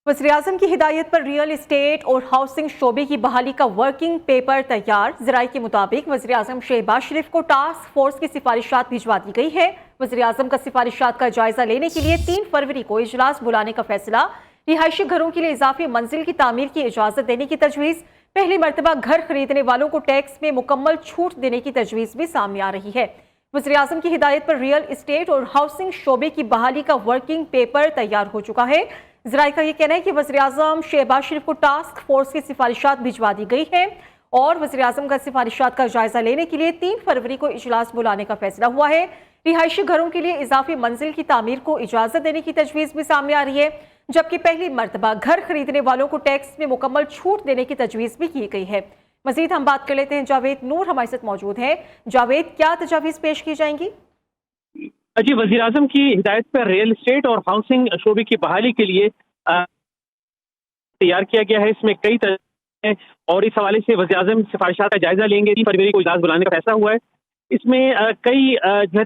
वज़ीर-ए-आज़म की हिदायत पर रियल एस्टेट और हाउसिंग शोबे की बहाली का वर्किंग पेपर तैयार। ज़राए के मुताबिक वज़ीर-ए-आज़म शहबाज शरीफ को टास्क फोर्स की सिफारिशात भिजवा दी गई है। वज़ीर-ए-आज़म का सिफारिशात का जायजा लेने के लिए 3 फरवरी को इजलास बुलाने का फैसला। रिहायशी घरों के लिए इजाफी मंजिल की तामीर की इजाजत देने की तजवीज़। पहली मरतबा घर खरीदने वालों को टैक्स में मुकम्मल छूट देने की तजवीज़ भी सामने आ रही है। वज़ीर-ए-आज़म की हिदायत पर रियल एस्टेट और हाउसिंग शोबे की बहाली का वर्किंग पेपर तैयार हो चुका है। ज़राए का ये कहना है कि वज़ीर-ए-आज़म शहबाज शरीफ को टास्क फोर्स की सिफारिशात भिजवा दी गई है और वज़ीर-ए-आज़म का सिफारिशात का जायजा लेने के लिए 3 फरवरी को इजलास बुलाने का फैसला हुआ है। रिहायशी घरों के लिए इजाफी मंजिल की तामीर को इजाजत देने की तजवीज़ भी सामने आ रही है, जबकि पहली मरतबा घर खरीदने वालों को टैक्स में मुकम्मल छूट देने की तजवीज़ भी की गई है। मजीद हम बात कर लेते हैं, जावेद नूर हमारे साथ मौजूद है। जावेद, क्या तजवीज़ पेश की जाएंगी? जी, वज़ीर आज़म की हिदायत पर रियल एस्टेट और हाउसिंग शोबे की बहाली के लिए तैयार किया गया है। इसमें कई तरह और इस हवाले से वज़ीर आज़म सिफारिशात का जायजा लेंगे। 3 फरवरी को इजलास बुलाने का फैसला हुआ है। इसमें कई जो है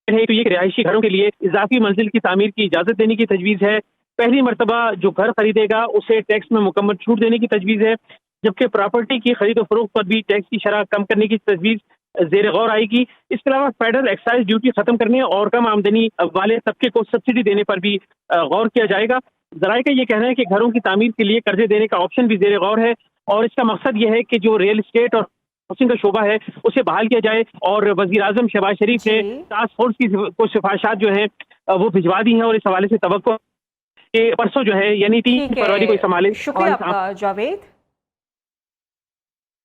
है तो ये रिहायशी घरों के लिए इजाफी मंजिल की तामीर की इजाजत देने की तजवीज़ है। पहली मरतबा जो घर खरीदेगा उसे टैक्स में मुकम्मल छूट देने की तजवीज़ है, जबकि प्रॉपर्टी की खरीद और फरोख्त पर भी टैक्स की शरह कम करने की तजवीज़ ज़ेर गौर आएगी। इसके अलावा फेडरल एक्साइज ड्यूटी खत्म करने और कम आमदनी वाले तबके को सब्सिडी देने पर भी गौर किया जाएगा। ज़राए का ये कहना है कि घरों की तामीर के लिए कर्जे देने का ऑप्शन भी ज़ेर गौर है और इसका मकसद ये है कि जो रियल एस्टेट और हाउसिंग का शोबा है उसे बहाल किया जाए। और वज़ीर आज़म शहबाज शरीफ ने टास्क फोर्स की को सिफारिशात जो है वो भिजवा दी हैं और इस हवाले से तवक्को के परसों जो है यानी 3 फरवरी को संभाले। शुक्रिया आपका जावेद।